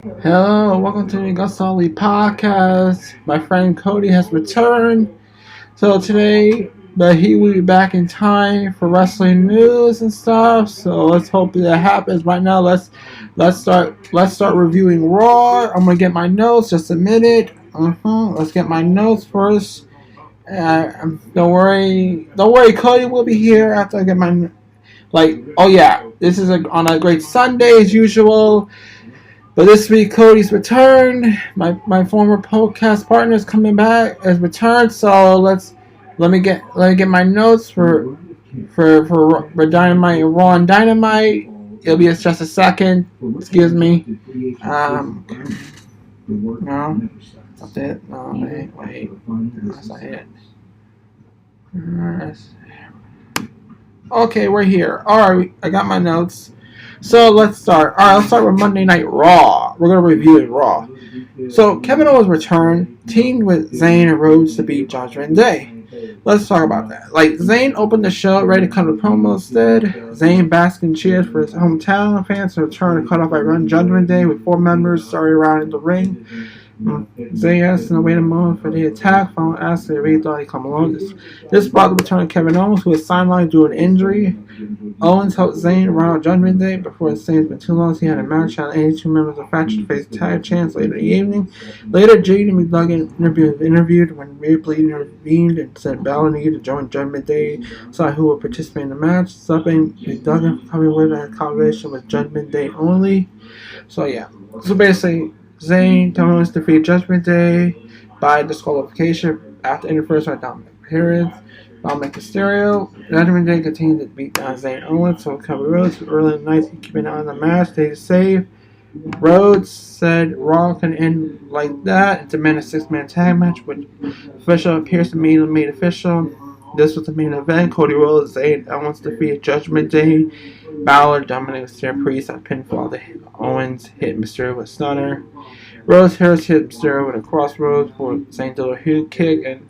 Hello, welcome to the AgostoAllElite Podcast. My friend Cody has returned. So today, but he will be back in time for wrestling news and stuff. So let's hope that happens. Right now, let's start reviewing Raw. I'm gonna get my notes. Just a minute. Let's get my notes first. Don't worry, Cody will be here after I get my Oh yeah, this is on a great Sunday as usual. But this week, Cody's returned. My former podcast partner is coming back, has returned. So let me get my notes for Dynamite, Raw and Dynamite. It'll be just a second. Excuse me. No, that's it. No, wait. That's not it. Okay, we're here. Alright, I got my notes. So let's start. Alright, let's start with Monday Night Raw. We're going to review it Raw. So Kevin Owens returned, teamed with Zayn and Rhodes to beat Judgment Day. Let's talk about that. Zayn opened the show, ready to cut a promo instead. Zayn basked in cheers for his hometown fans to return, cut off by Run Judgment Day with 4 members started around in the ring. Zayn asked to wait a moment for the attack. Following asking if he thought he'd come along. This brought the return of Kevin Owens, who was sidelined due to an injury. Owens helped Zayn run out Judgment Day before it's been too long. He had a match on 82 members of the faction face tag chance later in the evening. Later, Jaden McDuggan interviewed when Ripley intervened and said Balor needed to join Judgment Day, saw who would participate in the match. Stopping McDuggan coming with a conversation with Judgment Day only. So basically, Zayn Owens defeated Judgment Day by disqualification after interference by Dominic appearance. Dominic Mysterio. Judgment Day continued to beat down Zayn Owens, so Kevin Rhodes early in the night, he keeping an eye on the match. They saved. Rhodes said Raw can end like that. It's a 6-man tag match, which official appears to mean the main official. This was the main event. Cody Rhodes, Zayn Owens defeated Judgment Day. Balor, Dominic Mysterio, Priest at pinfall. Owens hit Mysterio with a stunner. Rhodes hit Mysterio with a crossroads for Zayn did a heel kick, and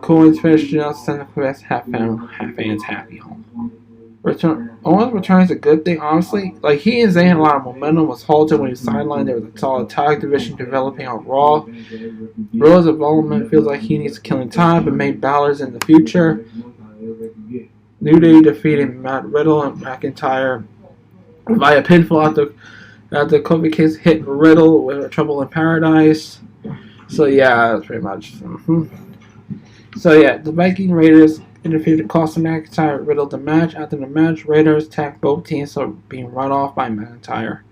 Owens finished it out. Send the best half fans happy home. Owens return is a good thing, honestly. He and Zayn had a lot of momentum, was halted when he was sidelined. There was a solid tag division developing on Raw. Rhodes' involvement feels like he needs killing time, but made Balor's in the future. New Day defeated Matt Riddle and McIntyre via pinfall after Kofi Kingston hit Riddle with Trouble in Paradise. So that's pretty much. So the Viking Raiders interfered to cost McIntyre Riddle the match. After the match, Raiders attacked both teams, so being run off by McIntyre.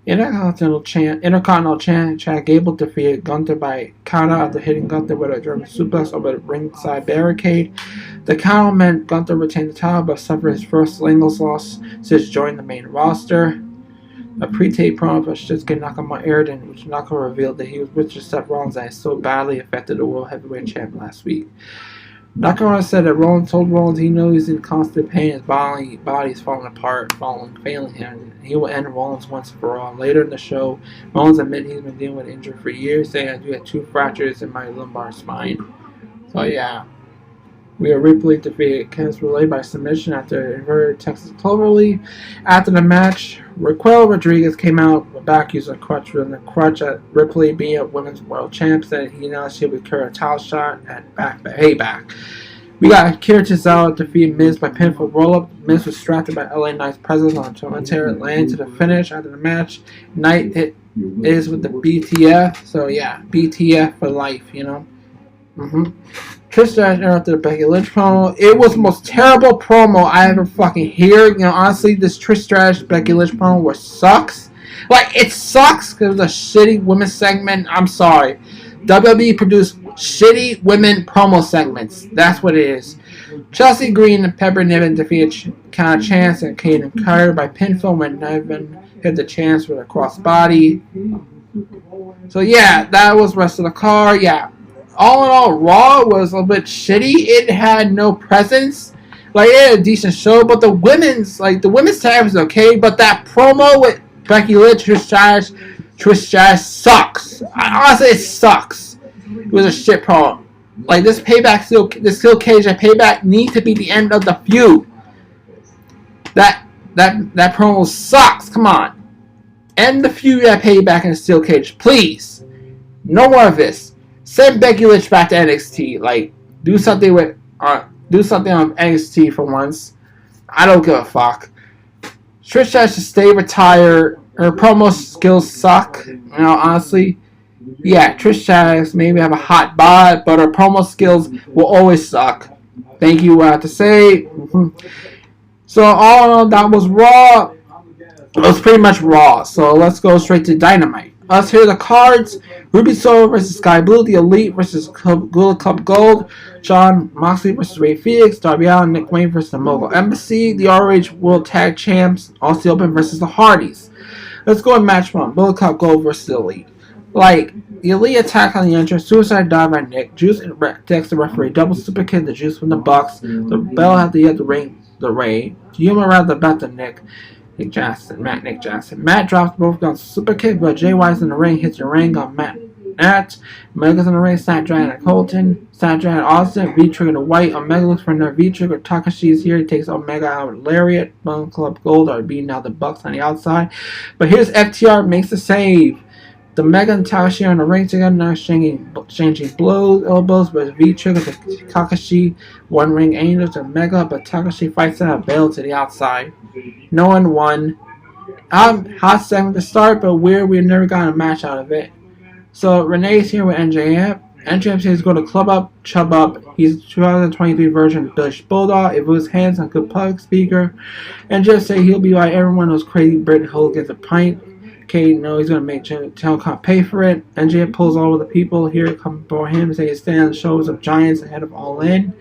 Intercontinental Champ Chad Gable defeated Gunther by counter after hitting Gunther with a German suplex over the ringside barricade. The counter meant Gunther retained the title but suffered his first singles loss since joining the main roster. A pre-tape promo for Shinsuke Nakamura aired in which Nakamura revealed that he was with Seth Rollins and so badly affected the World Heavyweight Champ last week. Nakamura said that Rollins told Rollins he knows he's in constant pain, his body's falling apart, failing him, and he will end Rollins once and for all. Later in the show, Rollins admitted he's been dealing with injury for years, saying I do have 2 fractures in my lumbar spine. So Rhea Ripley defeated Candice LeRae by submission after inverted Texas Cloverleaf. After the match, Raquel Rodriguez came out back using a crutch, with a crutch at Ripley being a women's world champ, said he announced she would carry a title shot at Payback. We got Kira Tozawa defeated Miz by pinfall roll-up. Miz was distracted by LA Knight's presence on Tormentera, landing to the finish after the match. Knight is with the BTF, so BTF for life, Trish Stratus interrupted the Becky Lynch promo. It was the most terrible promo I ever fucking heard. Honestly, this Trish Stratus Becky Lynch promo sucks. It sucks because it was a shitty women's segment. I'm sorry. WWE produced shitty women promo segments. That's what it is. Chelsea Green and Pepper Niven defeated Kana Chance and Kaden Carter by pinfall when Niven hit the Chance with a crossbody. So that was the rest of the card. All in all, Raw was a little bit shitty. It had no presence. It had a decent show, but the women's tag was okay. But that promo with Becky Lynch, Trish Stratus sucks. Honestly, it sucks. It was a shit promo. This steel cage and Payback need to be the end of the feud. That promo sucks. Come on. End the feud at Payback in a steel cage, please. No more of this. Send Becky Lynch back to NXT. Like, do something on NXT for once. I don't give a fuck. Trish Stratus should stay retired. Her promo skills suck. Honestly. Yeah, Trish Stratus maybe have a hot bod, but her promo skills will always suck. Thank you, what I have to say. So, all in all, that was Raw. It was pretty much Raw. So, let's go straight to Dynamite. Us here are the cards. Ruby Soho versus Sky Blue. The Elite versus Gula Club Gold. Jon Moxley versus Rey Fenix. Darby Allin and Nick Wayne versus the Mogul Embassy. The ROH World Tag Champs. Austin Open versus the Hardys. Let's go in match 1. Gula Club Gold versus the Elite. Like, the Elite attack on the entrance, suicide dive by Nick, Juice attacks the referee, double super kick the Juice from the Bucks, the bell had to hit the ring, the Ray, Yuma around the bat to Nick Jackson. Matt drops both guns, super kick, but Jay White's in the ring, hits the ring on Matt. Omega's in the ring, Snapdragon and Colton, Snapdragon Austin, V-Trigger to White, Omega looks for another V-Trigger, Takashi is here, he takes Omega out with Lariat, Bone Club Gold are beating out the Bucks on the outside, but here's FTR, makes the save. The Mega and Takashi are in the ring together, now exchanging blows, elbows, but V-Trigger to Takashi, one ring angel to Mega, but Takashi fights out a bail to the outside. No one won. Hot segment to start, but weird, we never got a match out of it. So Renee's here with MJF. MJF says go to Club Up, Chub Up. He's a 2023 version of Billish Bulldog. It was hands on good public speaker. MJF say he'll be like everyone knows crazy Britain Hull gets a pint. Kate knows he's going to make Telecom pay for it. MJF pulls all of the people here come for him and say he's standing on the shoulders of giants ahead of All In.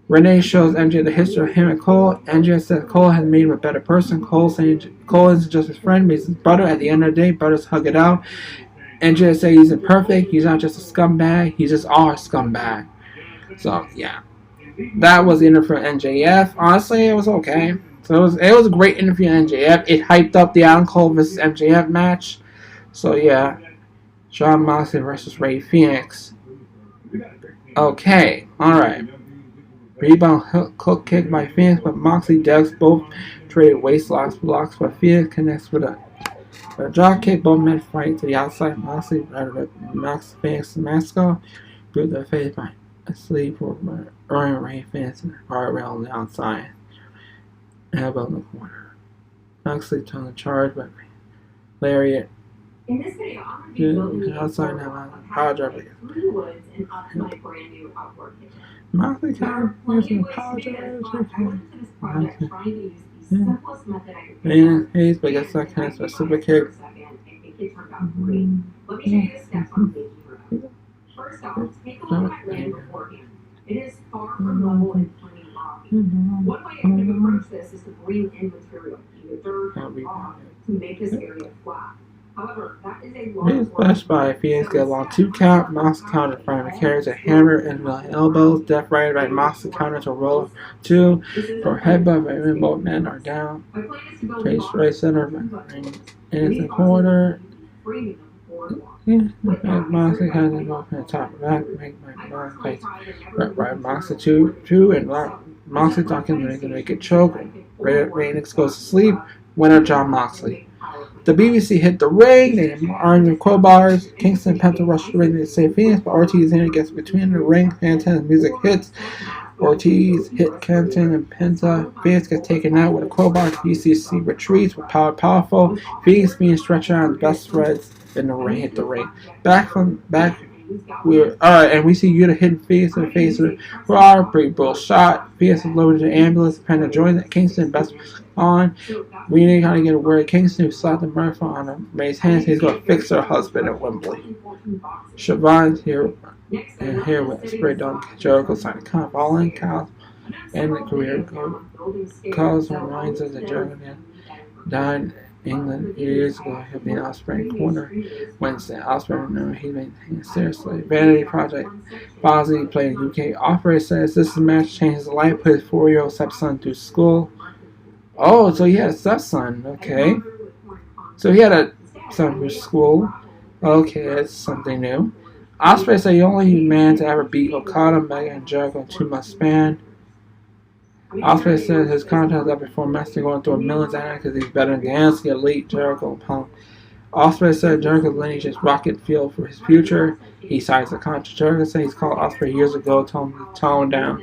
Renee shows MJ the history of him and Cole. MJ says Cole has made him a better person. Cole saying Cole isn't just his friend, but he's his brother. At the end of the day, brothers hug it out. MJ says he's imperfect. He's not just a scumbag. He's just our scumbag. So, yeah. That was the interview for MJF. Honestly, it was okay. So it was a great interview on MJF. It hyped up the Adam Cole vs. MJF match. So yeah, Jon Moxley versus Rey Fenix. Okay, all right. Rebound hook kick by Fenix, but Moxley ducks both traded waist locks blocks, but Fenix connects with a drop kick. Both men fight to the outside. Moxley knocks Fenix mascot through the face by a sleeve for Rey Fenix and RL on the outside. Elbow in the corner. Moxley turned the charge, but Lariat. In this video, I'm going to be building outside now. Power driver. Moxley kind of using the power driver. And Hayes, but gets that kind of super kick. First off, take a look at my land beforehand. It is far from level and plenty of lobby. One way I could approach this is to bring in material, either dirt or rock, to make this area flat. However, that is a large splash by Phoenix get along 2 count. Moxley counter from carries a hammer and the elbows. Death Rider by Moxley counter to roll 2 for headbutt by both men are down. Face right center in the corner. Moxley has his off in the top of that. Make my face right Moxley 2 and Moxley talking to make it choke. Phoenix goes to sleep. Winner Jon Moxley. The BBC hit the ring. They armed with crowbars. Kingston and Penta rush the ring to save Phoenix, but Ortiz in gets between the ring. Penta's music hits. Ortiz hit Kingston and Penta. Phoenix gets taken out with a crowbar. BCC retreats with powerful. Phoenix being stretched out and best threads in the ring. Hit the ring. Back. Alright, and we see Yuta hitting Phoenix in the face with Raw, big bull shot. Phoenix is loaded to the ambulance. Penta joins it. Kingston best on. We need to get a word. Kingston who slapped the microphone on her May's hands. He's going to fix her husband at Wembley. Siobhan's here and here with spray down Jericho signing a con. All in cows and the career cause reminds us that Jericho died England years ago. He'll be in Osprey corner Wednesday. Osprey remember he made things seriously. Vanity Project Bosley played UK. Osprey says this match changed his life, put his 4-year-old stepson through school. Oh, so he had a stepson. Okay. So he had a son through school. Okay, that's something new. Osprey said the only man to ever beat Okada, Mega, and Jericho in 2-month span. Ospreay says his contract up before Master going through millions at because he's better than AgostoAllElite, Jericho, and Punk. Ospreay said Jericho's lineage is rocket fuel for his future. He signs the contract. Jericho said he's called Ospreay years ago, told him to tone down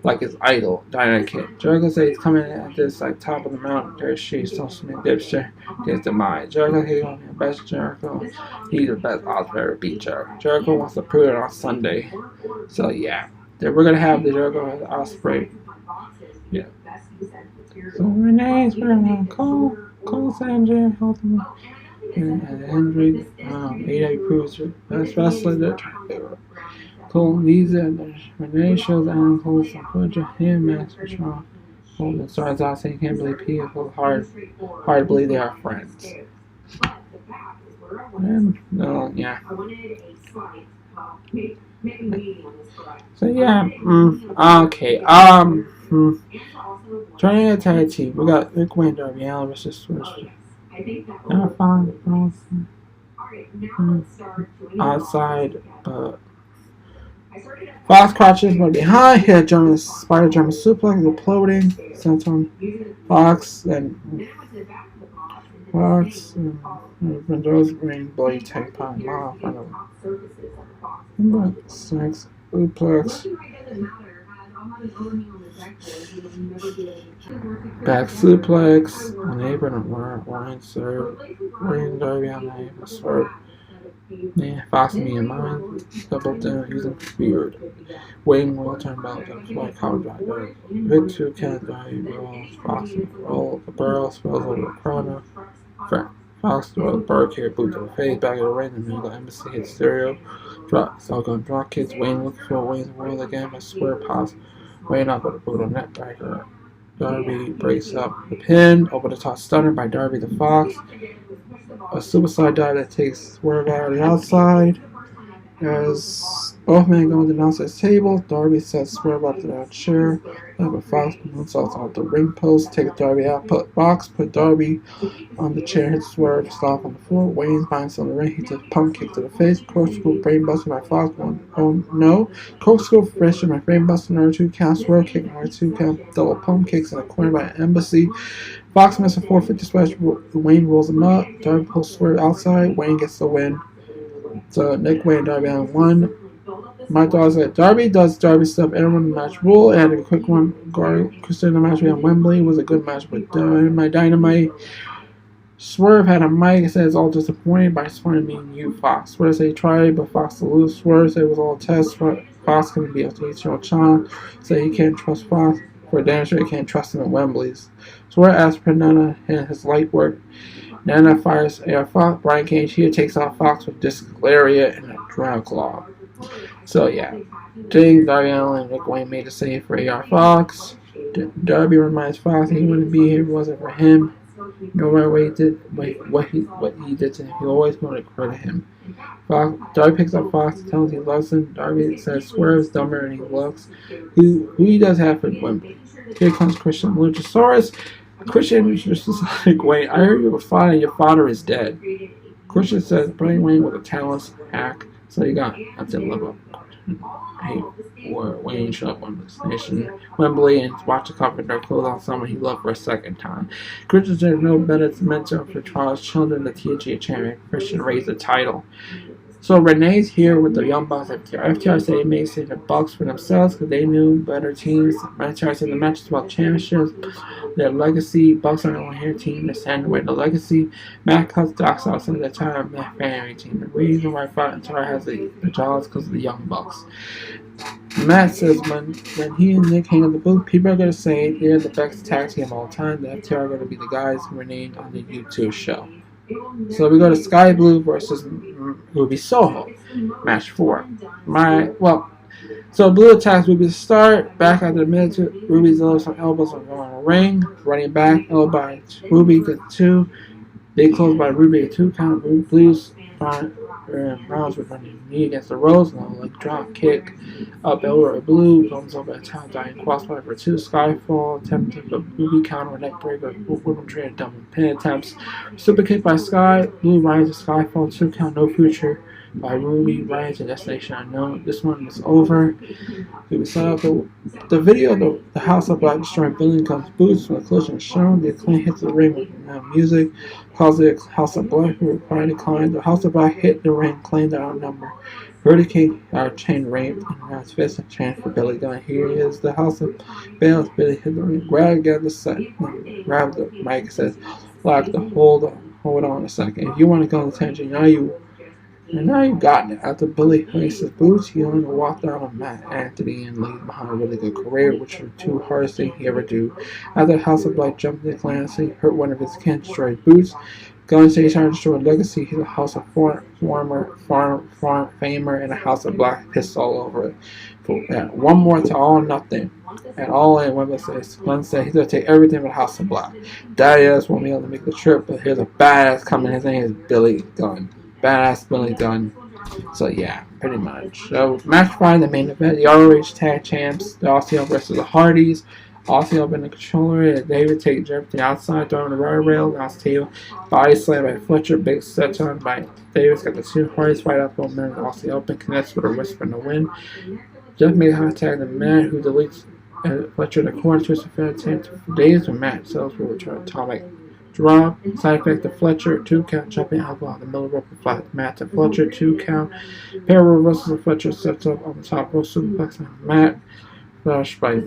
like his idol, Dynamite Kid. Jericho said he's coming at this like top of the mountain. There's she's so many dipster. There's the mind. Jericho he's going to be the best Jericho. He's the best Ospreay ever beat Jericho. Jericho wants to prove it on Sunday. So yeah. Then we're gonna have the Jericho Ospreay. Yeah. So Renee's gonna Cole Sanger helped him. And Hendrick, AEW proves best wrestler that Cole Visa and Renee shows Alan Cole some footage him Master Strong. Holden starts out saying he can't believe people hard to believe they are friends. And, yeah. So yeah, okay. Turning a tag team, we got Rick Wayne, Darby Allin versus Swiss. Outside, but Fox crouches from behind. Hit German spider German suplex, imploding. Sent on Fox and Mendoza green blade 10-pound mile in front of him. Sex suplex. Back suplex on apron and Ryan serve. Ryan Darby on the apron serve. Yeah, Fox me and mine. Double down using beard. Wayne will turn back to fly cow driver. Vic 2 can't die. Rolls. Fox roll. The barrel spills over the corner. Fox throws the bird kick boot to the face. Back of the ring. The middle embassy hits stereo. Drop kicks. Wayne looking for Wayne's world again. But square pass. Wayne up with a boot on net backer. Darby breaks up the pin. Over the top stunner by Darby the Fox. A suicide dive that takes Swerve out of the outside. As both men go to the outside table, Darby sets Swerve up to that chair. But Fox moonsaults off the ring post, takes Darby out. Put Darby on the chair, hits Swerve, stop on the floor. Wayne's binds on the ring. He takes a pump kick to the face. Corkscrew brainbuster by Fox. Oh no. Corkscrew pressure by brainbuster. Number 2 count. Swerve kick. Number 2 count. Double pump kicks in the corner by Embassy. Fox misses a 450 splash. Wayne rolls him up. Darby pulls Swerve outside. Wayne gets the win. So Nick Wayne, Darby on 1. My thoughts that Darby does Darby stuff. Everyone in the match rule. It had a quick one. Christian in the match on Wembley. It was a good match with Dynamite. Swerve had a mic. It said it's all disappointing by disappointing me and you, Fox. Swerve said he tried, but Fox to lose. Swerve said it was all a test. Fox couldn't be able to hit Chan. Said he can't trust Fox. For damn sure he can't trust him at Wembley's. Swerve asked for Nana and his light work. Nana fires Air Fox. Brian Cage here takes out Fox with disc lariat and a drown claw. So yeah, James, Darby Allin, and Rick Wayne made a save for AR Fox. Darby reminds Fox he wouldn't be here if it wasn't for him. No matter what he did to him, he always wanted to credit him. Darby picks up Fox and tells him he loves him. Darby says Swerve's dumber than he looks. Who he does have for Wembley. Here comes Christian Luchasaurus. Christian is just like, wait, I heard you were fine and your father is dead. Christian says Brian Wayne was a talentless hack, so you got that's it, love up. Hey, Wayne showed up on the nation Wembley and watch the carpenter close on someone he loved for a second time. Christian says no better mentor for Charles Children, the TNG champion. Christian raised the title. So Renee's here with the Young Bucks FTR. FTR said they may save the Bucks for themselves because they knew better teams. FTR said the match is about championships, their legacy. Bucks are the only here team to stand away the legacy. Matt cuts Doc's out of the time Matt family team. The reason why FTR has the jobs because of the Young Bucks. Matt says when he and Nick hang on the booth, people are going to say they're the best tag team of all time. The FTR are going to be the guys renamed on the YouTube show. So we go to Sky Blue versus Ruby Soho. Match 4. So Blue attacks Ruby to start. Back after the minute, Ruby's low some elbows on the ring. Running back, elbow by Ruby, get 2. They close by Ruby, 2 count. Blues Browns with running knee against the Rose. Long leg drop kick. Up elbow Blue. Comes over at top, dying crossbar for 2. Skyfall. Attempting the Ruby counter neck breaker. Women trade double pin attempts. Super kick by Sky. Blue rises Skyfall. 2 count. No future. by Ruby Riot to Destination Unknown. This one was over. It was set up. The video of the House of Black destroying Billy comes boots when the collision is shown. The Acclaim hits the ring with music, calls the House of Black, who required to climb. The House of Black hit the ring, claimed their own number. Verticate our chain raped and around his fist and chant for Billy Gunn. Here he is, the House of Bales. Billy hit the ring, grabbed the set, grabbed the mic and says, "Lock the hold on a second. If you want to go on the tangent, now you got it." After Billy placed his boots, he only walked out on Matt Anthony and leave behind a really good career, which was the two hardest thing he ever do. After the House of Black jumped in the clan, he hurt one of his kin, destroyed his boots. Gunn said he's trying to destroy Legacy. He's a House of Famer and a House of Black pissed all over it. One more to all nothing. And all in Wembley says Gunn said he's gonna take everything with House of Black. Daddy does want me able to make the trip, but here's a badass coming. His name is Billy Gunn. Badass Billy Gunn. So yeah, pretty much. So match 5, the main event, the ROH Tag Champs, the Aussie versus the Hardys. Aussie up in the controller, David takes Jeff to the outside, throwing the rubber rail, last table, body slam by Fletcher, big set on by Davis, got the two Hardys fight up on man, Aussie open, connects with a whisper in the wind. Jeff made a hot tag to Matt, who deletes Fletcher in the corner, twists the fair attempt for Davis, and Matt sells for return atomic drop, side effect to Fletcher, 2 count, jumping elbow on the middle rope, flat Matt to Fletcher, 2 count, pair reversals of Fletcher sets up on the top rope, superplex on Matt, flash by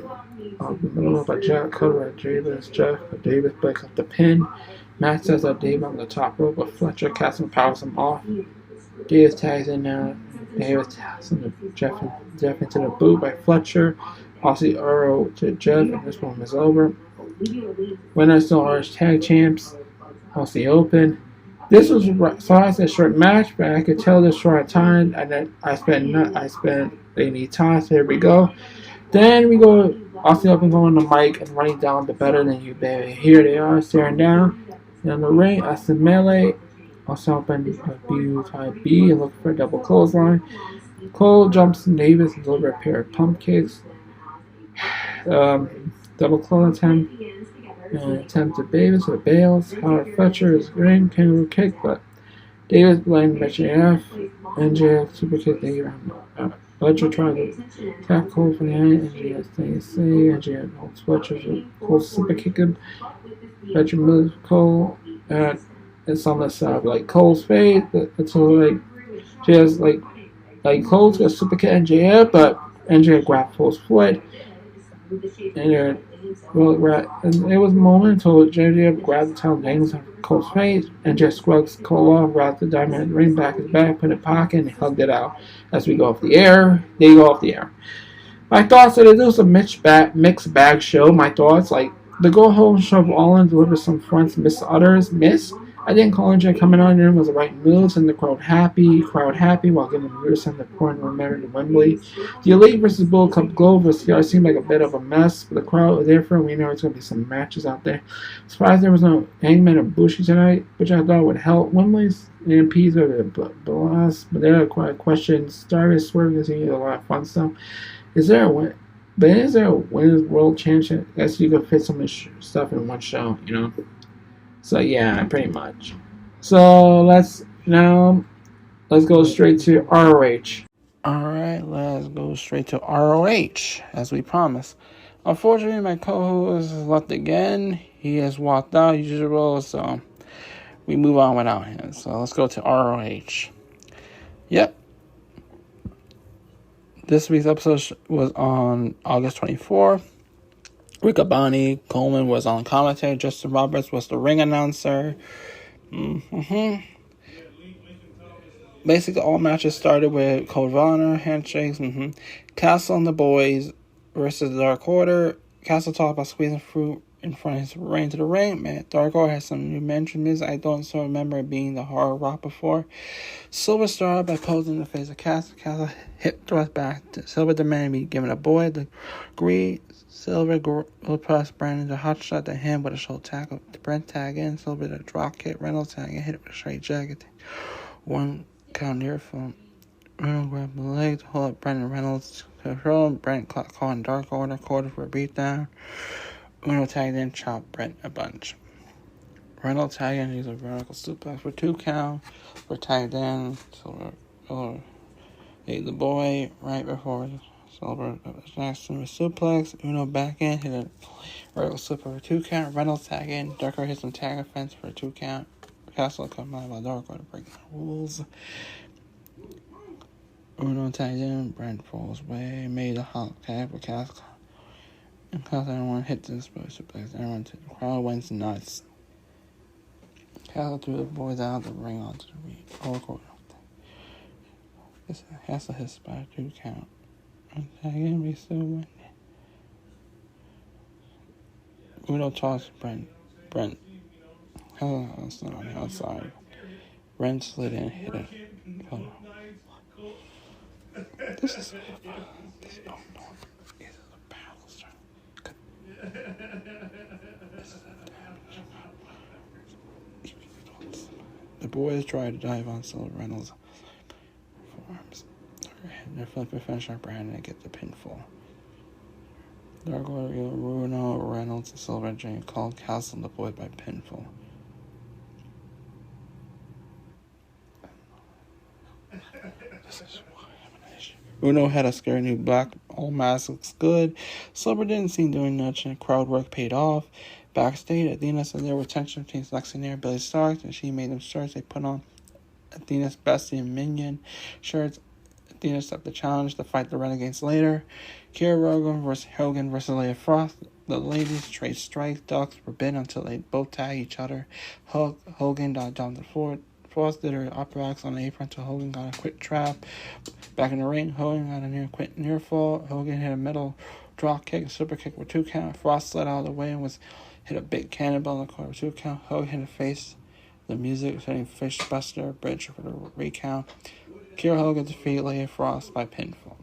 the middle rope by Jack, cutter by Davis, Jeff, but Davis breaks up the pin. Matt says that Dave on the top rope, but Fletcher casts and powers him off. Davis tags in now. Davis tags into Jeff into the boot by Fletcher. Aussie arrow to Jeff, and this one is over. Winner still Orange Tag Champs. Aussie Open. This was so I said short match, but I could tell this short time, and then I spent they need time. So here we go. Then we go Aussie Open going to Mike and running down the Better Than You Baby. Here they are staring down in the ring. Austin Melee. Aussie Open B type B and looking for a double clothesline. Cole jumps in Davis and delivers a pair of pump kicks. Double close attempt to Davis with Bales. Howard Fletcher is green, kangaroo kick, but Davis blamed MJF. MJF super kick Davis. Fletcher tried to attack Cole from the end. MJF stays safe. MJF holds Fletcher to Cole super kick him. Fletcher moves Cole and it's on the side like Cole's face until just like Cole's gonna super kick MJF, but MJF grabbed Cole's foot. And it was a moment until JJ grabbed the tail dangles on Cole's face and just scrubbed Cole off, wrapped the diamond ring back his back, put it in his pocket, and hugged it out. As we go off the air, they go off the air. My thoughts are that it was a mixed bag show. My thoughts, like the go home show of All In delivered some fronts, miss others, miss. I think Colin J coming on in was the right moves and the crowd happy while giving the viewers something important to remember to Wembley. The Elite versus Bull Cup Globe versus CR seemed like a bit of a mess, but the crowd was there for it. We know it's going to be some matches out there. Surprised there was no Hangman or Bushi tonight, which I thought would help. Wembley's AMPs are the blast, but there are quite questions. Stargate Swerve is a lot of fun stuff. Is there a women's world championship? I guess you could fit some stuff in one show, you know? So yeah, pretty much. So let's go straight to ROH. Alright, let's go straight to ROH, as we promised. Unfortunately, my co-host has left again. He has walked out, usual, so we move on without him. So let's go to ROH. Yep. This week's episode was on August 24th. Rick Abani Coleman was on commentary. Justin Roberts was the ring announcer. Basically, all matches started with Code of Honor, handshakes. Castle and the Boys versus the Dark Order. Castle talked about squeezing fruit in front of his ring to the ring. Man, Dark Order has some new mention music. I don't so remember it being the hard rock before. Silver started by posing in the face of Castle. Castle hip thrust back to Silver demanding be given a boy. The agree. Silver will press Brandon to hot shot to him with a shoulder tackle. Brent tag in. Silver to drop kick. Reynolds tag in. Hit it with a straight jacket. 1 count near from Reynolds grabbed the leg to hold up Brandon Reynolds. Control. Brent calling Dark Order. Quarter for a beatdown. Reynolds tagged in. Chop Brent a bunch. Reynolds tagged in. He's a vertical suplex for 2 count. We're tagged in. Silver ate the boy right before Silver Jackson with suplex. Uno back in, hit a vertical slip for a 2 count. Reynolds tag in. Darko hit some tag offense for a 2 count. Castle come out by Darko to break the rules. Uno tagged in. Brent falls away. Made a hot tag for Castle. And because everyone hit this suplex, everyone the crowd went nuts. Castle threw the boys out of the ring onto the ring. This Castle hits by a 2 count. And tag in, we still win. Uno tossed Brent. That's not on the outside. Brent slid in and hit it. This is a battle start. The boys tried to dive on Silver Reynolds' forearms. Their flipper finish on Brandon and get the pinfall. Darko, Bruno, Reynolds, and Silver Jane called Castle the boy by pinfall. Uno had a scary new black all mask, looks good. Silver didn't seem doing much, and crowd work paid off. Backstage, Athena said there was tension between Lexi and Billy Starks, and she made them shirts. They put on Athena's Bestie and Minion shirts. Athena accepted the challenge to fight the Renegades later. Hogan versus Leah Frost. The ladies trade strikes. Ducks were bid until they both tag each other. Hogan dodged down the floor. Frost did her uppercuts on the apron until Hogan got a quick trap. Back in the ring, Hogan got a near fall. Hogan hit a middle drop kick, a super kick with 2 count. Frost slid out of the way and hit a big cannonball in the corner with 2 count. Hogan hit a face. The music was hitting Fishbuster Bridge for the recount. Kiera Hogan defeated Leah Frost by pinfall.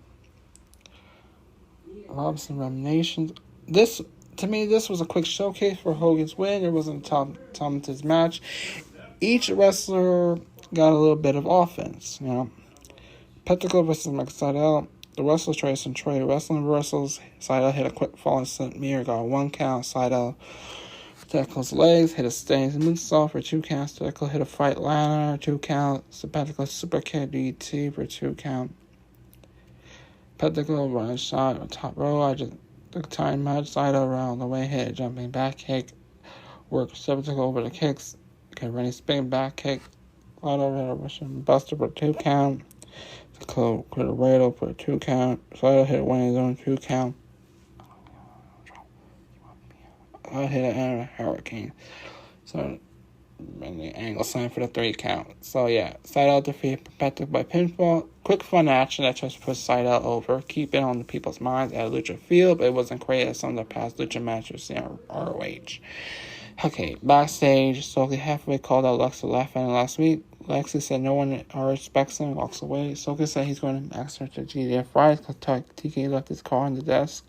Robinson Eliminations. To me, this was a quick showcase for Hogan's win. It wasn't a top match. Each wrestler got a little bit of offense, Pentacle versus Mike Seidel. The wrestlers tried some trade wrestling reversals. Seidel hit a quick fall and sent mirror, got a 1 count. Seidel Pentacle's legs, hit a Stains moonsault for 2 counts. Pentacle hit a fight ladder, 2 count. Pentacle super kick DT for 2 count. Pentacle run a shot on top row. I just took time match. Seidel around the way, hit a jumping back kick. Worked Pentacle over the kicks. Okay, running spin back kick. Seidel hit a Russian buster for a 2 count. Pentacle hit a radle for a 2 count. Seidel hit one of his own 2 count. I hit a hurricane. So, and the angle sign for the 3 count. So, yeah, Seidel defeated Pentacle by pinfall. Quick, fun action that just put Seidel over. Keep it on the people's minds at Lucha Field, but it wasn't great as some of the past Lucha matches in ROH. Okay, backstage, Stokely halfway called out Lexi laughing last week. Lexi said no one respects him, walks away. Stokely said he's going to ask her to GDF Fridays because TK left his car on the desk.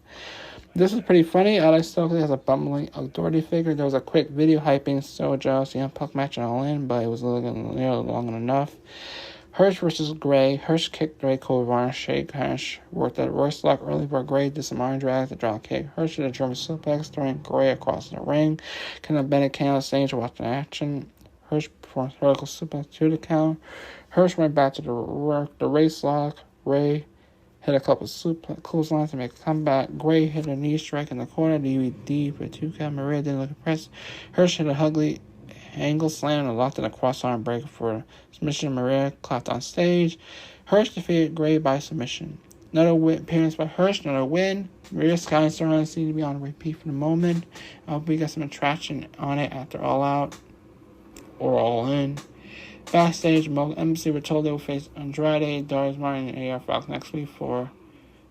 This is pretty funny. Alex Stokely has a bumbling authority figure. There was a quick video hyping Sojo CM Punk match and all in, but it was long enough. Hirsch versus Gray. Hirsch kicked Gray Cole Varner shake. Hirsch worked at Royce Lock early, but Gray did some iron drag to drop kick. Hirsch did a German suplex, throwing Gray across the ring. Kenneth Bennett came on the stage to watch the action. Hirsch performed vertical suplex to the count. Hirsch went back to the Royce Lock. Ray hit a couple of clotheslines to make a comeback. Gray hit a knee strike in the corner. DVD for 2 count. Maria didn't look impressed. Hirsch hit a ugly angle slam and locked in a cross-arm breaker for submission. Maria clapped on stage. Hirsch defeated Gray by submission. Another appearance by Hirsch, another win. Maria Sky and Starline seem to be on repeat for the moment. I hope we got some attraction on it after All Out or All In. Backstage, Embassy were told they will face Andrade, Darius Martin, and AR Fox next week for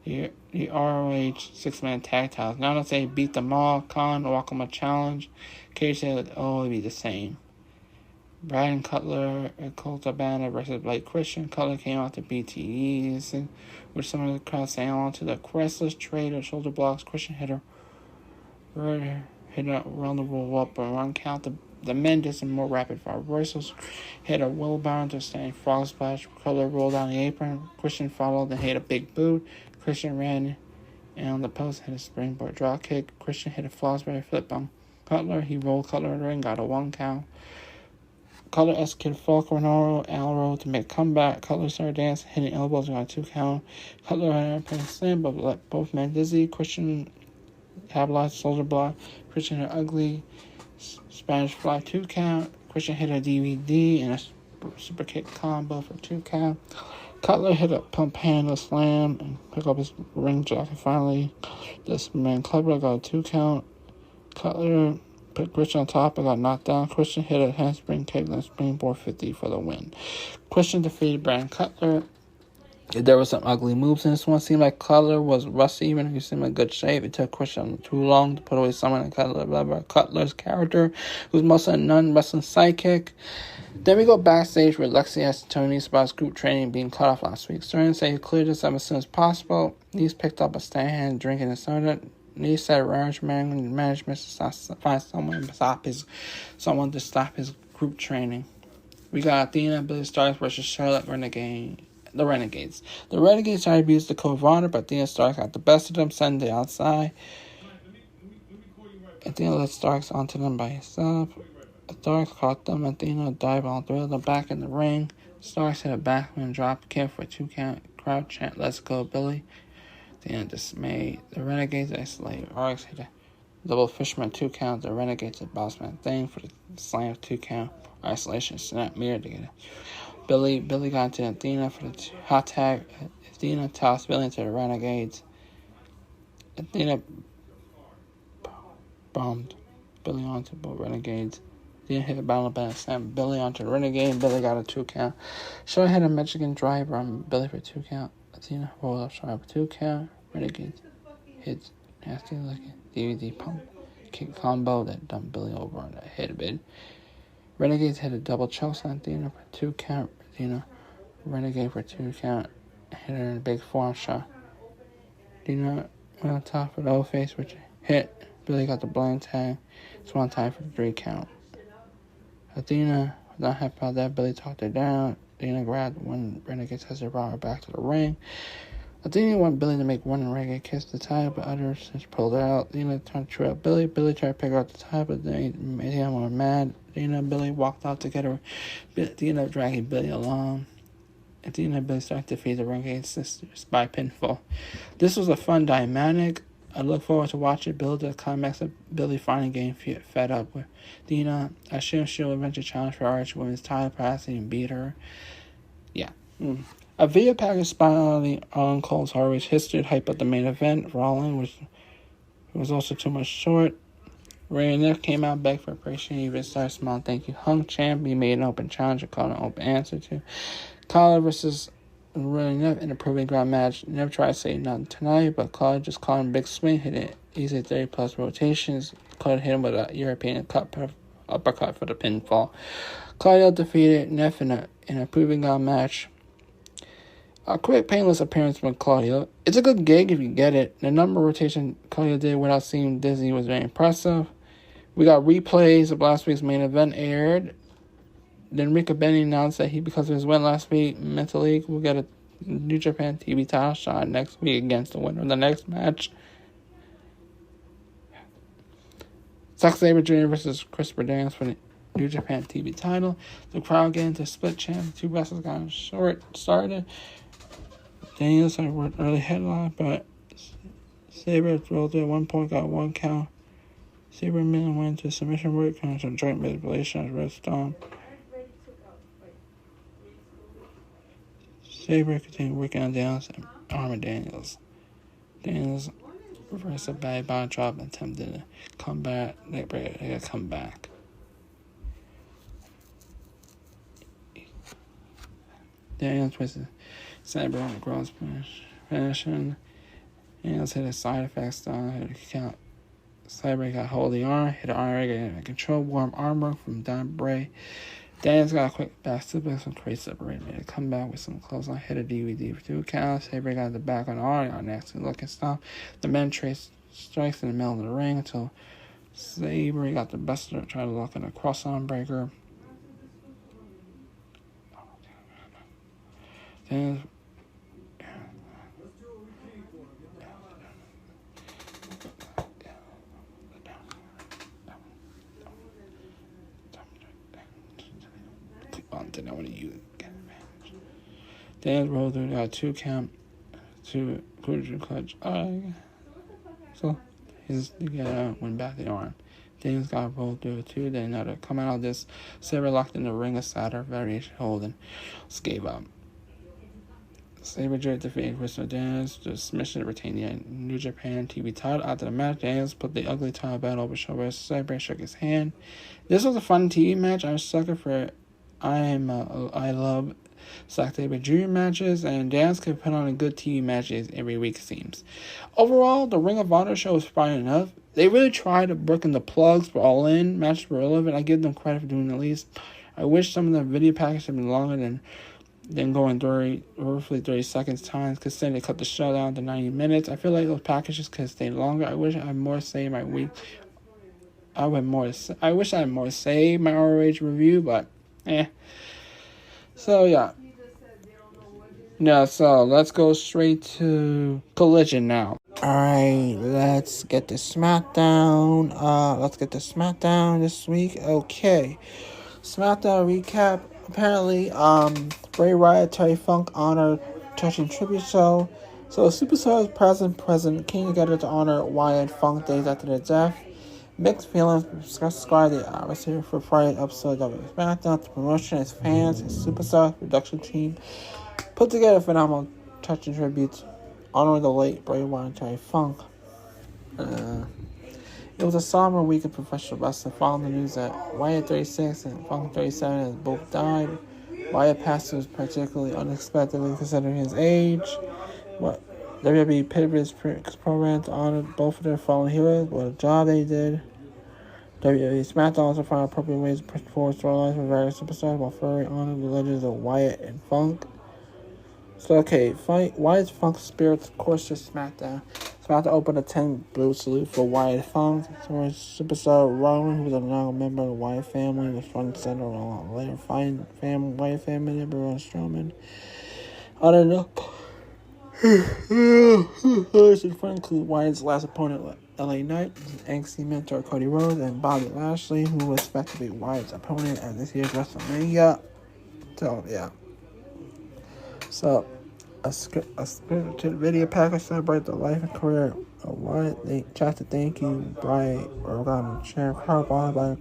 the ROH 6-man tag titles. Now that they beat them all, Khan welcome a challenge. Cage said it will be the same. Brad Cutler and Colt Cabana versus Blake Christian. Cutler came out to BTEs, with some of the crowd saying on to the restless trade of shoulder blocks. Christian hit a round the roll up or run count. The men did some more rapid fire reversals. Hit a wheelbarrow to a standing frog splash. Cutler rolled down the apron. Christian followed and hit a big boot. Christian ran and on the post hit a springboard drop kick. Christian hit a Fosbury flip on Cutler. He rolled Cutler in the ring, got a 1 count. Cutler executed Falcon Arrow to make a comeback. Cutler started dancing, hitting elbows on a 2 count. Cutler had a slam, but let both men dizzy. Christian capitalized soldier block. Christian hit an ugly Spanish fly 2 count. Christian hit a DVD and a super kick combo for 2 count. Cutler hit a pump handle slam and pick up his ring jacket finally. This man Cutler got a 2 count. Cutler put Christian on top and got knocked down. Christian hit a handspring kick and a springboard 50 for the win. Christian defeated Brandon Cutler. There were some ugly moves in this one. It seemed like Cutler was rusty, even if he seemed in good shape. It took Christian too long to put away someone like Cutler's character, who's mostly a non-wrestling sidekick. Then we go backstage where Lexi asked Tony about his group training being cut off last week. Sterling said he cleared this up as soon as possible. He's picked up a stand drinking a soda. He said management to find someone to stop his group training. We got Athena and Billy Starks versus Charlotte the Renegades. The Renegades tried to use the code of honor, but Athena Starks got the best of them, sending it outside. Athena led Starks onto them by herself. Starks caught them. Athena dived on 3 of them back in the ring. Starks hit a backman drop kick for a 2 count. Crowd chant, "Let's go, Billy." Athena dismayed. The Renegades isolated. Arx hit a double fisherman 2 count. The Renegades hit Bossman thing for the slam 2 count. Isolation snap mirror together. Billy got into Athena for the hot tag. Athena tossed Billy into the Renegades. Athena bombed Billy onto both Renegades. Athena hit a battle band, slammed Billy onto the Renegade. Billy got a 2 count. Shaw hit a Mexican driver on Billy for 2 count. Athena rolled up Shaw for 2 count. Renegades hits nasty looking DVD pump kick combo that dumped Billy over on the head a bit. Renegades hit a double choke on Athena for 2 count. Athena Renegade for 2 count. Hit her in a big forearm shot. Athena went on top of the old face, which hit. Billy got the blind tag. Swan time for the 3 count. Athena was not happy about that. Billy talked her down. Athena grabbed one Renegade as they brought her back to the ring. Athena wanted Billy to make one Renegade kiss the title, but others just pulled her out. Athena tried to trail Billy. Billy tried to pick her up the title, but then made him more mad. Athena and Billy walked out together. Athena dragging Billy along. Athena and Billy started to defeat the Renegade sisters by pinfall. This was a fun dynamic. I look forward to watching it build to the climax of Billy finally getting fed up with Athena. I assume she'll eventually challenge for RH Women's title, perhaps even beat her. Yeah. A video package spotting on Cole's Harvey's history hype up the main event. Rollin was also too much short. Ray and Nick came out back for appreciation. Even started small thank you. Hung Champion made an open challenge and called an open answer to. Collar versus Ray and Nick in a proving ground match. Never tried to say nothing tonight, but Collar just called him a big swing, hit it easy 30 plus rotations. Collar hit him with a European uppercut for the pinfall. Claudio defeated Neff in a proving ground match. A quick, painless appearance from Claudio. It's a good gig if you get it. The number of rotation Claudio did without seeming dizzy was very impressive. We got replays of last week's main event aired. Then Rika Benny announced that because of his win last week, mentally will get a New Japan TV title shot next week against the winner of the next match. Zack Sabre Jr. versus Christopher Daniels for the New Japan TV title. The crowd getting into split chance. The 2 wrestlers got short started. Daniels had an early headline, but Sabre rolled at one point, got 1 count. Sabre and Miller went to submission work, and some joint manipulation as Red Storm. Sabre continued working on Daniels and armor Daniels. Daniels reversed a bad body drop and attempted to come back. They got come back. Daniels twisted Sabre on the cross finishing. Daniels hit a side effect style, hit a count. Sabre got hold of the arm, hit an arm rig, and a control warm arm work from Don Bray. Daniels got a quick back suplex and crazy separate. Made a comeback with some close on, hit a DVD for 2 counts. Sabre got the back on the arm, on nasty looking stuff. The men traced strikes in the middle of the ring until Sabre got the best of it, tried to lock in a cross arm breaker. Then Daniels rolled through a 2 count to crucial clutch. So his went back the arm. Daniels got rolled through a 2, then another. Coming out of this, Sabre locked in the ring aside her variation holding. Gave up. Sabre defeated Crystal Daniels to submission to retain the New Japan TV title. After the match, Daniels put the ugly title battle over shoulder. Sabre shook his hand. This was a fun TV match. I'm a sucker for I love Zack Sabre Jr. matches, and Daniels can put on a good TV matches every week, it seems. Overall, the Ring of Honor show was fine enough. They really tried to work in the plugs for All In. Matches were relevant. I give them credit for doing the least. I wish some of the video packages had been longer than going roughly 30 seconds times, because then they cut the show down to 90 minutes. I feel like those packages could stay longer. I wish I had more to say in my week. I wish I had more to say in my ROH review, but So yeah. No, so let's go straight to Collision now. Alright, let's get to SmackDown. This week. Okay. SmackDown recap. Apparently, Bray Wyatt, Terry Funk honor touching tribute show. So Superstars present came together to honor Wyatt Funk days after their death. Mixed feelings described the atmosphere for Friday's episode of SmackDown. The promotion, its fans, its Superstars production team put together a phenomenal touching tribute honoring the late Bray Wyatt and Terry Funk. It was a somber week of professional wrestling following the news that Wyatt 36 and Funk 37 had both died. Wyatt passed was particularly unexpectedly considering his age. WWE pivoted its program to honor both of their fallen heroes. What a job they did. WWE SmackDown also found appropriate ways to push forward storylines for various superstars while further honoring the legends of Wyatt and Funk. So, okay, Wyatt Funk's spirits coursed SmackDown. SmackDown opened a 10 blue salute for Wyatt Funk. Superstar Rowan, who was a now member of the Wyatt family, was front and center along later Wyatt family member Braun Strowman. Other note, in front include Wyatt's last opponent, LA Knight, his angsty mentor Cody Rhodes, and Bobby Lashley, who was expected to be Wyatt's opponent at this year's WrestleMania. So, yeah. So, a scripted video package celebrate the life and career of Wyatt. They tried to thank you by Oregon Sheriff Harbaugh by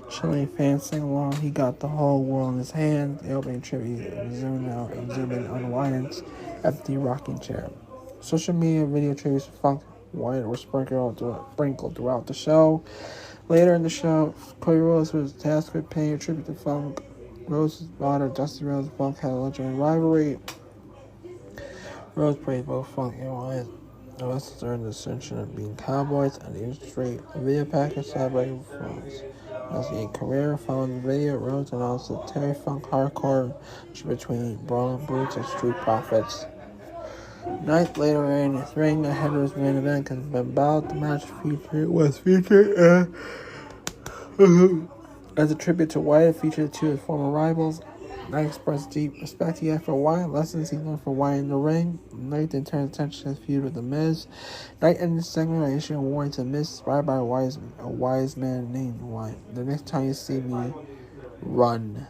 Chilean fans sing along. He got the whole world in his hands. The opening tribute zoom out and zoom in on Wyatt's empty rocking chair. Social media video tributes to Funk Wyatt were sprinkled throughout the show. Later in the show, Cody Rhodes was tasked with paying a tribute to Funk. Rhodes' daughter, Dusty Rhodes, and Funk had a legendary rivalry. Rhodes praised both Funk and Wyatt. The wrestlers earned the distinction of being cowboys and the industry. A video package celebrating Funk's wrestling career. Following the video, Rhodes announced the Terry Funk hardcore match between Brawling Brutes and Street Profits. Night later in his ring ahead of his main event because Ben Bout, the match was featured as a tribute to Wyatt, featured two of his former rivals. Knight expressed deep respect he had for Wyatt, lessons he learned from Wyatt in the ring. Knight then turned attention to his feud with The Miz. Knight ended the segment by issuing a warning to Miz, inspired by a wise man named Wyatt. The next time you see me, run.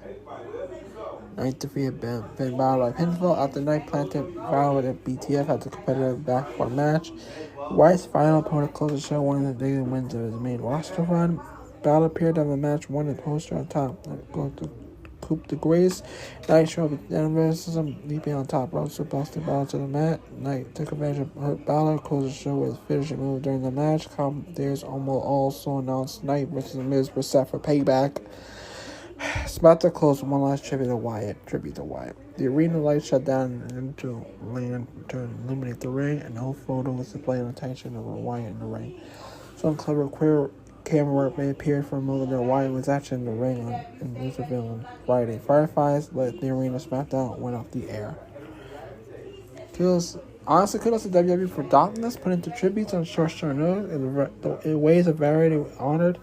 Knight defeated Ben Balor by pinfall after Knight planted Balor at BTF after the competitive back-four match. Wyatt's final opponent closed the show, one of the daily wins of his main roster run. Balor appeared on the match, won the poster on top. Going to Coupe de Grace. Knight showed up with athleticism, leaping on top rope, suplex Balor to the mat. Knight took advantage of hurt Balor, closed the show with his finishing move during the match. Commentators also announced Knight versus Miz were set for payback. SmackDown closed with one last tribute to Wyatt. The arena lights shut down into land to illuminate the ring, and the whole photo was displayed on the tension of Wyatt in the ring. Some clever queer camera work may appear for a moment that Wyatt was actually in the ring in Louisville on Friday. Fireflies lit the arena. SmackDown went off the air. Kudos to WWE for adopting this, putting into tributes on short notice in ways of variety honored.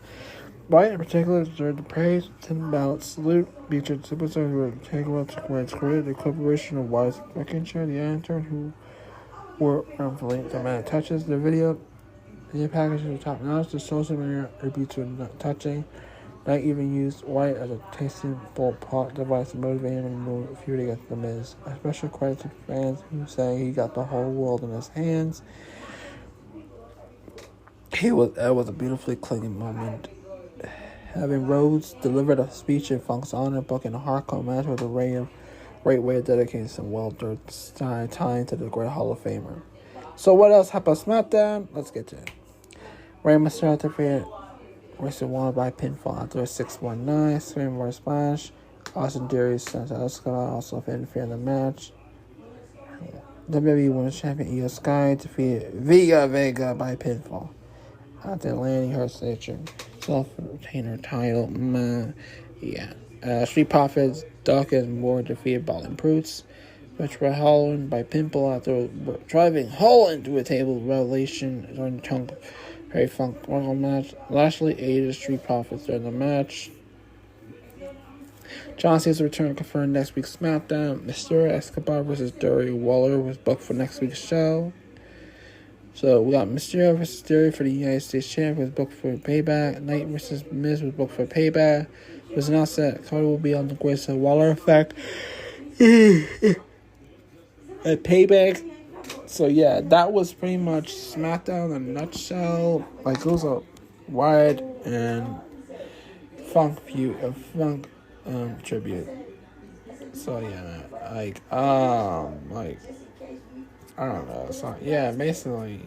Wyatt in particular deserved the praise. 10 ballot salute featured superstars who were integral to Wyatt's career. The corporation of Wyatt's Beckinshaw, the intern who were unfully dramatic touches. The video package is top notch. The social media tributes were touching. Knight even used White as a tasteful plot device to motivate him and move a feud against The Miz. A special credit to fans who say he got the whole world in his hands. That was a beautifully clinging moment. Having Rhodes delivered a speech in Funk's honor, booking a hardcore match with a great way of dedicating some well-earned time to the Great Hall of Famer. So what else happened on SmackDown? Let's get to it. Rey Mysterio defeated Racing Wall by pinfall after a 619 Springboard Splash. Austin Theory sent Asuka also interfered in the match. WWE Women's Champion Io Sky defeated Vega by pinfall after landing her signature self-retainer title. Street Profits, Duck and Ward defeated Ballin Brutes. Which were Holland by pinfall after driving Holland to a table. Revelation during the Perry Funk Royal match. Lashley aided Street Profits during the match. John Cena's return confirmed next week's SmackDown. Mysterio Escobar versus Darby Waller was booked for next week's show. So we got Mysterio versus Theory for the United States Champion was booked for Payback. Knight versus Miz was booked for Payback. It was announced that Cody will be on the Grace of Waller effect at Payback. So yeah, that was pretty much SmackDown in a nutshell. Like, it was a Wyatt and Funk tribute. So yeah, I don't know. So yeah, basically,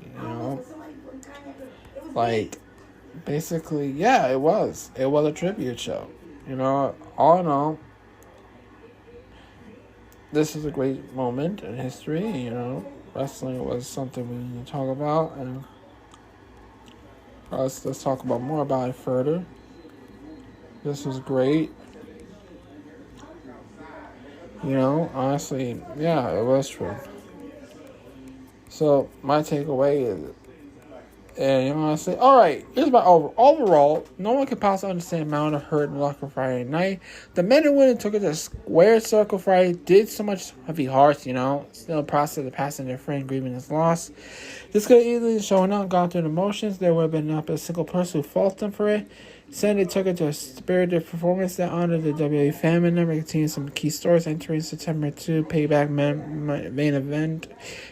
it was a tribute show. All in all, this is a great moment in history. Wrestling was something we need to talk about, and let's talk about more about it further. This was great. Honestly, yeah, it was true. So my takeaway is, and honestly, all right, here's my overall. No one can possibly understand the amount of hurt in the locker Friday night. The men and women took it to square circle Friday. Did so much heavy hearts, still process of passing their friend grieving his loss. This could have easily shown up, gone through the emotions. There would have been not a single person who faulted them for it. Sunday took it to a spirited performance that honored the WWE family member. Continued some key stories entering September 2 Payback main event.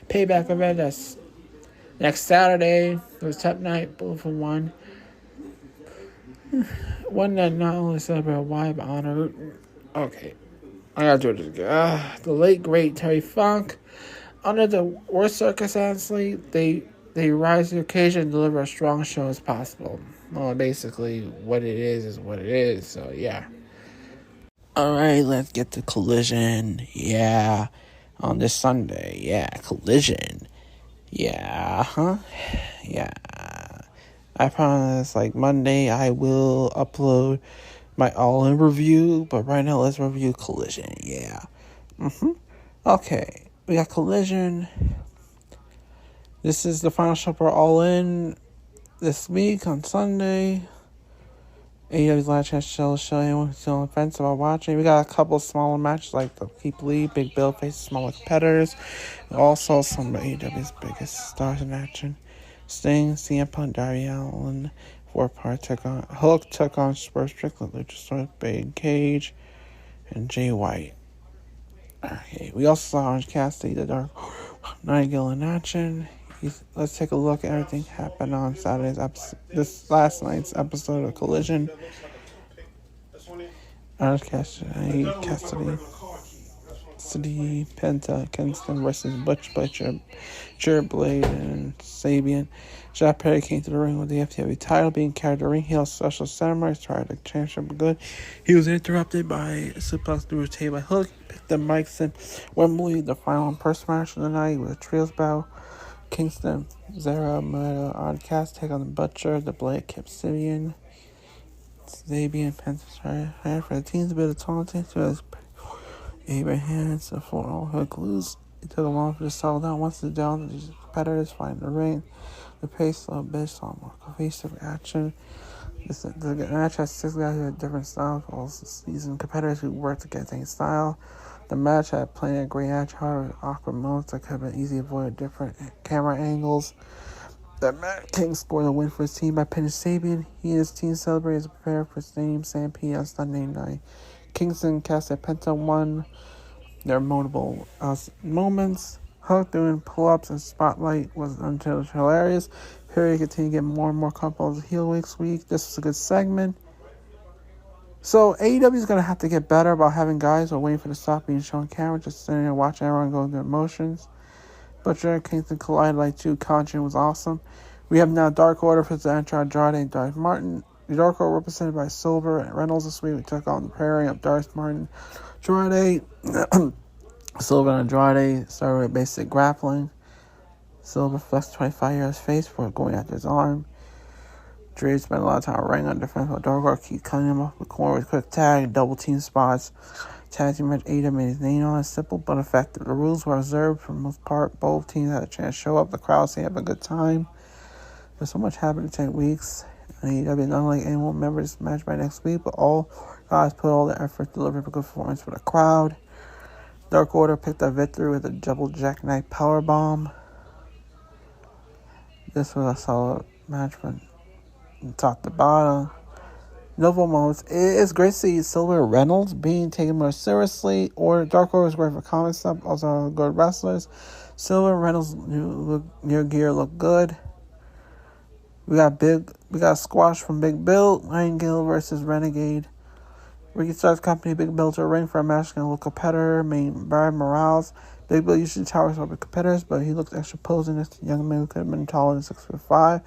Payback event that's next Saturday. It was top night, both for one. One that not only celebrated Wyatt but honored. Okay, I gotta do it again. The late great Terry Funk. Under the worst circumstances, they rise to the occasion and deliver a strong show as possible. Well, basically, what it is what it is. So yeah. All right, let's get to Collision. Yeah, on this Sunday. Yeah, Collision. Yeah, Yeah. I promise, Monday, I will upload my all-in review, but right now, let's review Collision. Yeah. Okay, we got Collision. This is the final show for All In this week on Sunday. AEW's last chance show anyone who's still on the fence about watching. We got a couple of smaller matches like the Keep Lee, Big Bill faces smaller competitors. And also some of AEW's biggest stars in action. Sting, CM Punk, Darby Allin, Hook took on Spurs Strickland, Luchasaurus, Big Cage, and Jay White. Okay, we also saw Orange Cassidy, the Dark Nightingale in action. Let's take a look at everything happened on this last night's episode of Collision. Orange Cassidy, Penta, Kingston versus Butcher, Blade, and Sabian. Jeff Perry came to the ring with the FTW title being carried to the ring. He held special ceremonies, tried to championship good. He was interrupted by a suplex through a table by Hook. Picked the mics in Wembley, the final in-person match of the night with a trios battle. Kingston, Zara, Murder, Oddcast take on the Butcher, the Blade, Kip Sabian, Penta, for the team's a bit of taunting to his Abraham, so for all Hook lose. It took a long for the settle down. Once it's down, the competitors find the ring. The pace of bitch saw more cohesive action. The match has 6 guys who had different styles, all seasoned competitors who work to get things style. The match had plenty of great edge, hard, awkward moments that could have been easily avoided different camera angles. that Matt King scored a win for his team by pinning Sabian. He and his team celebrated as they prepare for his name Stampede on Sunday night. Kingston Cass and Penta won their notable moments. Hook doing pull-ups and spotlight was until hilarious. Perry continued to get more and more comfortable as heel week. This was a good segment. So AEW is going to have to get better about having guys who are waiting for the stop being shown on camera, just sitting there watching everyone go through emotions. Butcher, Kingston collided like 2. Conjuring was awesome. We have now Dark Order for Andrade and Darth Martin. The Dark Order represented by Silver and Reynolds this week. We took on the pairing of Darth Martin, Andrade. Silver and Andrade started with basic grappling. Silver flexed 25 years face for going after his arm. Andrade spent a lot of time ring on defense while Dark Order keep cutting him off the corner with quick tag, double team spots. Tag team match AEW made his name on it, simple but effective. The rules were observed for the most part. Both teams had a chance to show up. The crowd seemed to have a good time. There's so much happened in 10 weeks. AEW not only anyone remember this match by next week, but all guys put all their effort to deliver a good performance for the crowd. Dark Order picked up victory with a double jackknife powerbomb. This was a solid match from top to bottom. Notable moments. It's great to see Silver and Reynolds being taken more seriously. Or Dark Order is great for comic stuff. Also good wrestlers. Silver and Reynolds new gear look good. We got squash from Big Bill. Nightingale versus Renegade. Ricky Starks company Big Bill to a ring for a match against a local competitor named Brad Morales. Big Bill usually towers over competitors, but he looked extra posing as a young man who could have been taller than 6'5".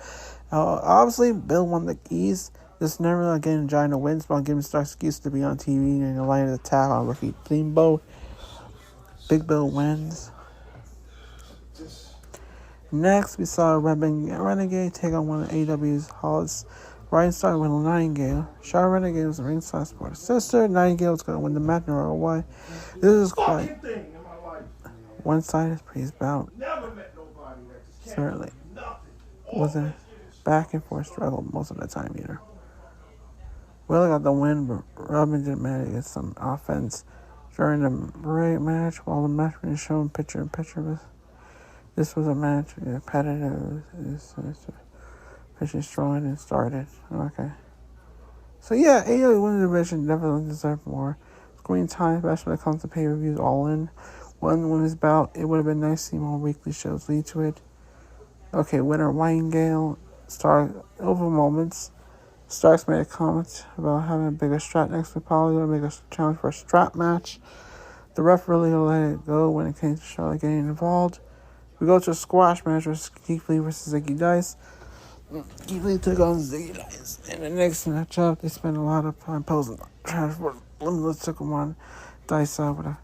Obviously, Bill won the East. This never again Giant wins, but giving Starks excuse to be on TV and the light of the tap on Ricky Steamboat. Big Bill wins. Next, we saw Renegade take on one of AEW's Hollis. Ryan started with Nightingale. Charlotte Renegade was the ringside support sister. Nightingale was going to win the match in the way. This is quite one-sided praise bout. Certainly wasn't back and forth struggle most of the time either. Willie got the win, but Robin didn't manage to get some offense during the break match while the match was shown picture-in-picture. This was a match, competitive, pitching strong and started. Okay. So yeah, AEW won the division, definitely deserved more screen time, especially when it comes to pay-per-views all in. One women's bout, it would have been nice to see more weekly shows lead to it. Okay, winner Nightingale, Stark, over moments. Starks made a comment about having a bigger strap next week, probably going to make a challenge for a strap match. The ref really let it go when it came to Charlotte getting involved. We go to a squash match with Keith Lee versus Ziggy Dice. Keith Lee took on Ziggy Dice. In the next matchup, they spent a lot of time posing. Limitless took him on Dice out with a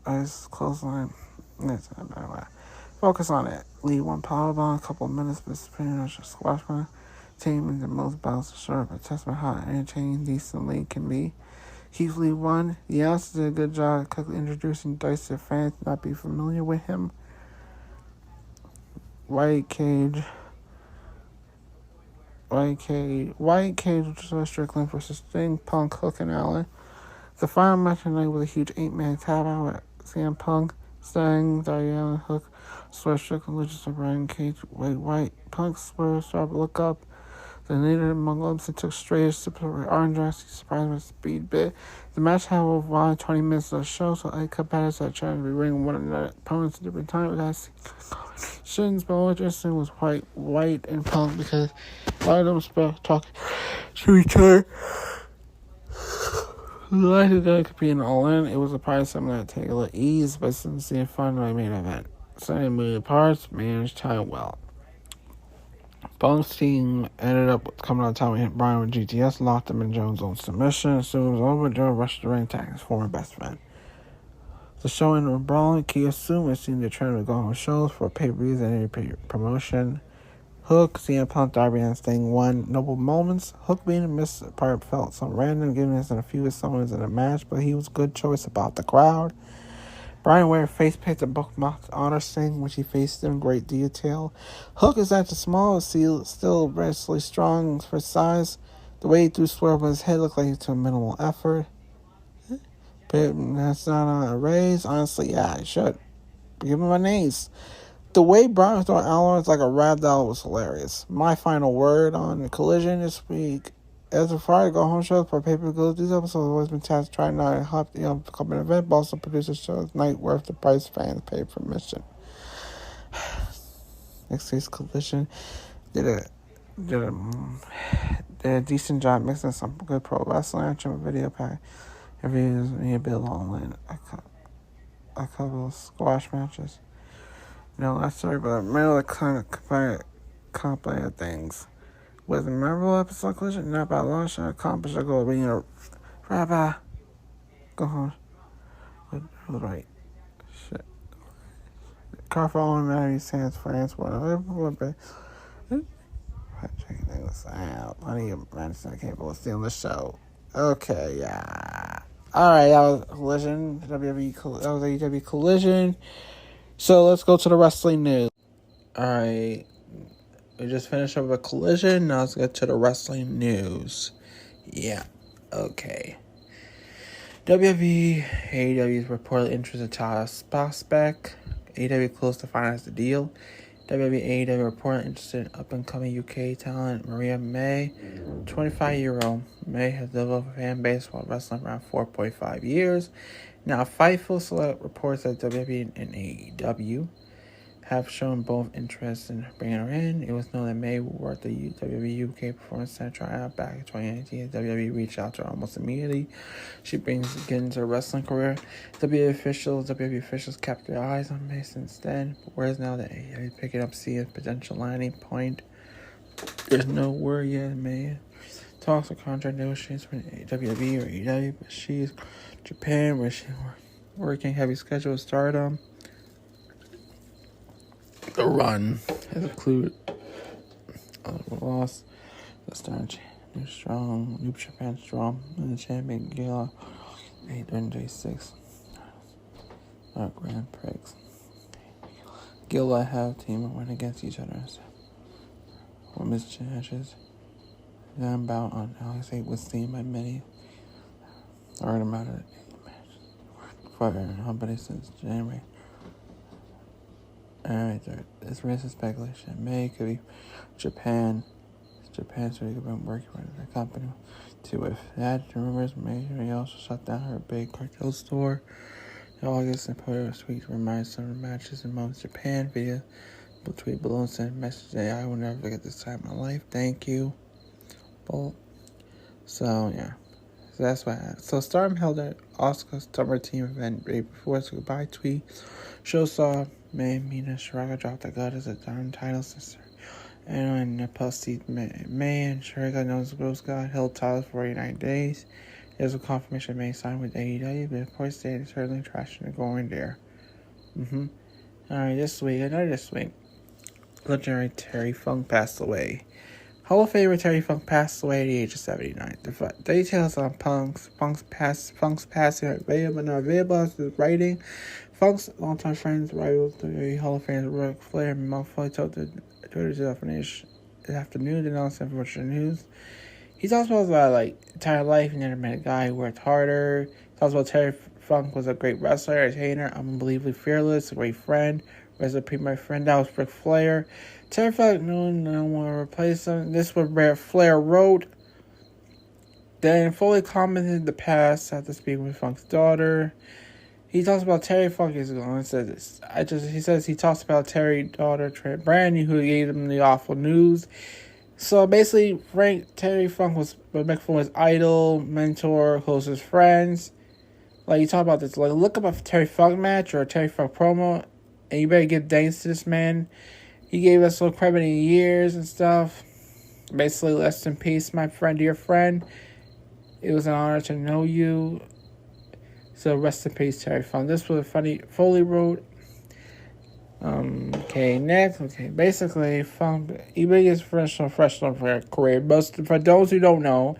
ice clothesline. Focus on it. Lee won powerbomb a couple of minutes, but it's pretty much a squash match. Team in the most bouts to show up a testament how entertaining decent Lee can be. Keith Lee won. The announcers did a good job quickly introducing Dice to fans not be familiar with him. White Cage Strickland versus Sting, Punk, Hook, and Allen. The final match tonight was a huge 8-man tag out with CM Punk, Sting, Diane, Hook, Swerve Strickland, Lucius O'Brien, Cage, White, Punk, Swerve, started to look up. The leader among lumps and took straight to support Orange Dressy, surprised with speed bit. The match had over 20 minutes of the show, so 8 competitors are trying to be ringing one another opponents at different times. We got shouldn't but more interesting was White and Punk because a lot of them spent talking to each other. Like they could be an all-in. It was a probably something that take a little ease, but since seeing fun when I made an event. Same moving parts, managed time well. Punk's team ended up coming on top and hit Brian with GTS, locked him in Jones' own submission. As soon as it was over, Joe rushed the ring, attacking his former best friend. The show ended with brawling. Key assumed it seemed to trend to go on shows for pay-per-views and any promotion. Hook, CM Punk, Darby, and Sting won. Notable moments. Hook being a missed part felt some random, giving us a few summons in the match, but he was a good choice about the crowd. Brian Ware face painted the bookmarked honor Sting, which he faced in great detail. Hook is actually small, still relatively strong for size. The way he threw swerve on his head looked like he took minimal effort. But that's not on a raise. Honestly, yeah, I should. Give him an ace. The way Brian was throwing Allen is like a ragdoll was hilarious. My final word on Collision this week. As a Friday go home shows for pay-per-view, these episodes have always been tasked trying not to help become an event, but also produce a show's night worth the price fans pay for admission. Next week's Collision did a decent job mixing some good pro wrestling action with video pack. Reviews need a bit long, a couple of squash matches. Last story, but middle of kind of complicated things. With a memorable episode of Collision, not by long shot, accomplished a goal being a rabbi. Go home. Right. Shit. Car following Mary's hands for answer. Checking things out. Plenty of Madison capable of stealing the show. Okay, yeah. Alright, that was Collision. That was AEW Collision. So let's go to the wrestling news. Alright. We just finished up with Collision. Now let's get to the wrestling news. Yeah. Okay. WWE, AEW's reported interest in Talis prospect. AEW close to finalize the deal. WWE, AEW reported interest in up-and-coming UK talent Mariah May. 25-year-old May has developed a fan base while wrestling around 4.5 years. Now, Fightful Select reports that WWE and AEW have shown both interest in bringing her in. It was known that May worked the WWE UK Performance Center tryout back in 2019. WWE reached out to her almost immediately. She begins her wrestling career. WWE officials kept their eyes on May since then. But whereas now that AEW is picking up see a potential landing point, there's no word yet. May talks of contract negotiations with WWE or AEW, but she's in Japan where she's working heavy schedule with Stardom. The run has included loss, the star New Japan Strong, and the champion Gila 836 Grand Prix. Gila have team went against each other. Women's matches. Then bout on Alex 8 was seen by many. Heard about it. For company since January. Alright, this raises speculation. May could be Japan. Japan's really been working with the company to if that rumors May also shut down her big cartel store in August and put her tweet to remind some of the matches in most Japan via tweet below and sent a message that I will never forget this time in my life. Thank you. Bolt. So yeah. So that's what happened. So Stardom held an Oscar summer team event right before its goodbye tweet. Show saw May Mina Shiraga dropped the gut as a darn title sister. And in the post May and Shiraga knows Rose God held titles for 49 days. There's a confirmation May signed with AEW, but of course they certainly trashing it going there. Alright, this week, legendary Terry Funk passed away. Hall of Famer Terry Funk passed away at the age of 79. The details on Funk's passing are available, but not available as his writing. Funk's longtime friends, rivals, the Hall of Fame Ric Flair and Moxley told the Twitter this afternoon, announced unfortunate news. He talks about entire life. He never met a guy who worked harder. He talks about Terry Funk was a great wrestler, entertainer, unbelievably fearless, a great friend. Rest in peace, my friend. That was Ric Flair. Terry Funk, no one will replace him. This was where Flair wrote. Then fully commented in the past after speaking with Funk's daughter. He talks about Terry Funk is going to say this. He talks about Terry's daughter, Trent Brandi, who gave him the awful news. So basically, Terry Funk was Mick Foley's idol, mentor, closest friends. You talk about this. Look up a Terry Funk match or a Terry Funk promo, and you better give thanks to this man. He gave us so many years and stuff. Basically, rest in peace, my friend, dear friend. It was an honor to know you. So rest in peace, Terry Funk. This was a funny Foley wrote. Next. Basically, Funk, he began his professional career. But for those who don't know,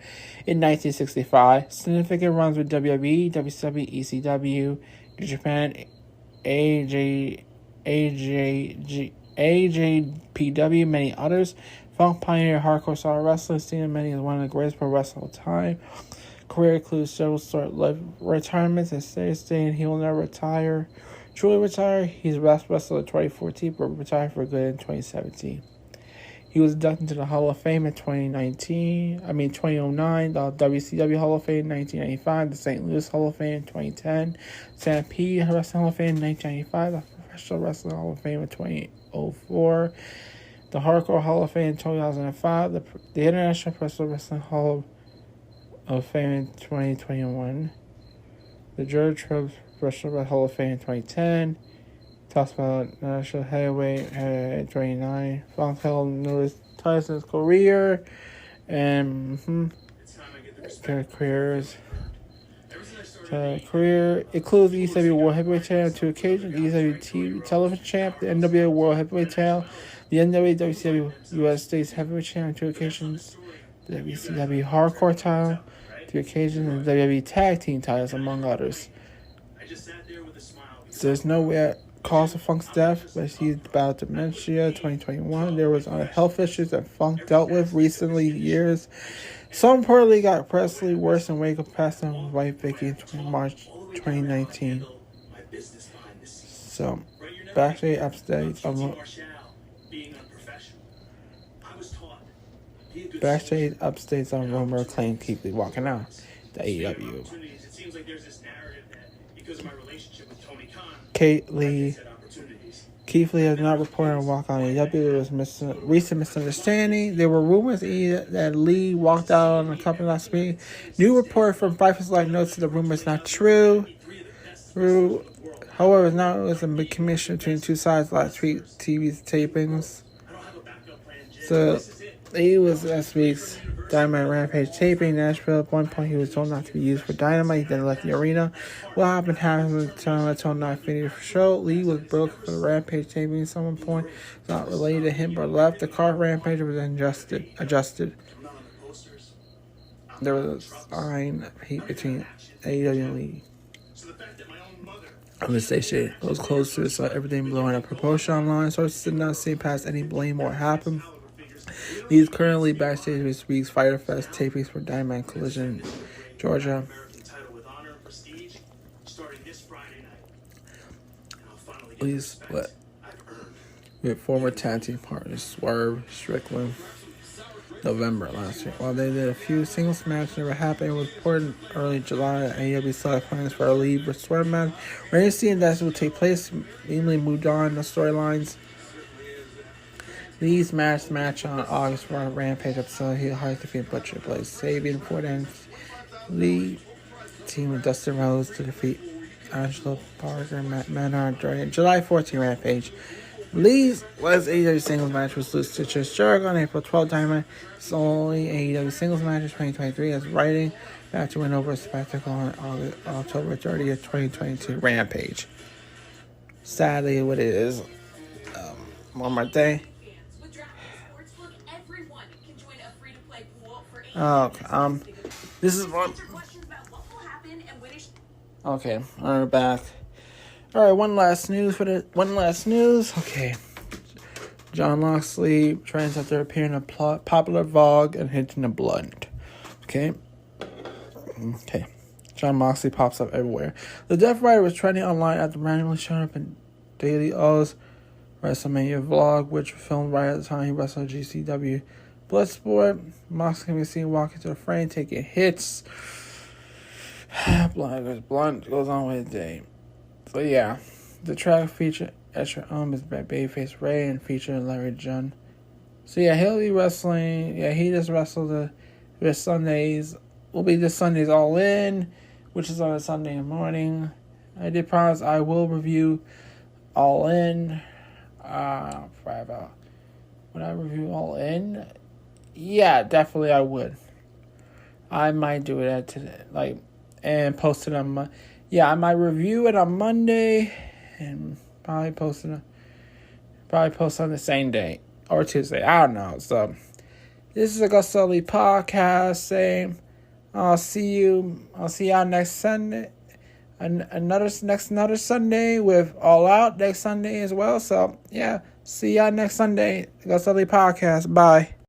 in 1965, significant runs with WWE, WCW, ECW, New Japan, AJPW, many others. Funk pioneered hardcore style wrestling, seen many as one of the greatest pro wrestlers of all time. career includes several short-lived retirements and saying he will never truly retire. He's last wrestled in 2014, but retired for good in 2017. He was inducted into the Hall of Fame in 2009, the WCW Hall of Fame in 1995, the St. Louis Hall of Fame in 2010, Stampede Wrestling Hall of Fame in 1995, the Professional Wrestling Hall of Fame in 2004, the Hardcore Hall of Fame in 2005, the International Professional Wrestling Hall of Fame in 2021, the George Trump Professional Hall of Fame in 2010. Talks about National Heavyweight in 29. Funk held numerous titles in his career. And their career includes the ECW World Heavyweight Champ on 2 occasions, the ECW TV Television Champ, the NWA World Heavyweight Title, the NWA WCW US States Heavyweight Champ on 2 occasions, the WCW Hardcore Title, 2 occasions, and the WWE Tag Team titles, among others. There's no cause of Funk's death, but he's about dementia. 2021, there was health issues that Funk dealt with recently years. Some reportedly got progressively worse in wake of passing of his wife Vicky in March 2019. So, backstage updates on rumor claim Keith Lee walking out the AEW. Keith Lee has not reported a walk on AEW. There was recent misunderstanding. There were rumors that Lee walked out on the company last week. New report from Fightful's Life notes that the rumor is not true. However, it was a big commission between two sides last week TV tapings. So, Lee was last week's Dynamite Rampage taping in Nashville. At one point, he was told not to be used for Dynamite. He then left the arena. What happened told not finished for show. Lee was broken for the Rampage taping at one point. It's not related to him, but left. The car Rampage was adjusted. There was a sign of heat between AEW and Lee. On the station, it was close to it, so everything blowing up proportion online. Sources did not see past any blame or what happened. Lee is currently backstage with this week's Fyter Fest tapings for Dynamite Collision, Georgia. Lee split with former tag team partners Swerve Strickland November last year. While they did a few singles matches, never happened. It was reported early July that AEW saw plans for a Lee vs. Swerve match. We're going to see that will take place. Mainly moved on the storylines. Lee's match on August for a Rampage episode. He hired to defeat Butcher Blaze Sabian for them. Lee team with Dustin Rhodes to defeat Angelo Parker and Matt Menard during July 14 Rampage. Lee's last AEW singles match was Luke Stitcher's Jericho on April 12 Diamond. It's only AEW singles match in 2023 as writing back to win over a spectacle on October 30th, 2022 Rampage. Sadly, what it is, one more day. Okay, this is one. Okay, we're back. All right, one last news. Okay, John Moxley trends after appearing in a popular Vogue and hinting the blood. Okay. John Moxley pops up everywhere. The Death Rider was trending online after randomly showing up in Daily O's WrestleMania vlog, which was filmed right at the time he wrestled GCW. Bloodsport. Moxley can be seen walking to the frame, taking hits. Blunt goes on with the day. So yeah, the track featured Extra is by Babyface Ray and featuring Larry Jun. So yeah, he'll be wrestling. Yeah, he just wrestled this Sundays. Will be this Sunday's All In, which is on a Sunday morning. I did promise I will review All In. Forever. Would I review All In? Yeah, definitely I would. I might do it today, and post it on I might review it on Monday and probably post on the same day or Tuesday. I don't know. So this is AgostoAllElite Podcast saying I'll see y'all next Sunday. Another Sunday with All Out next Sunday as well. So yeah, see y'all next Sunday. AgostoAllElite Podcast. Bye.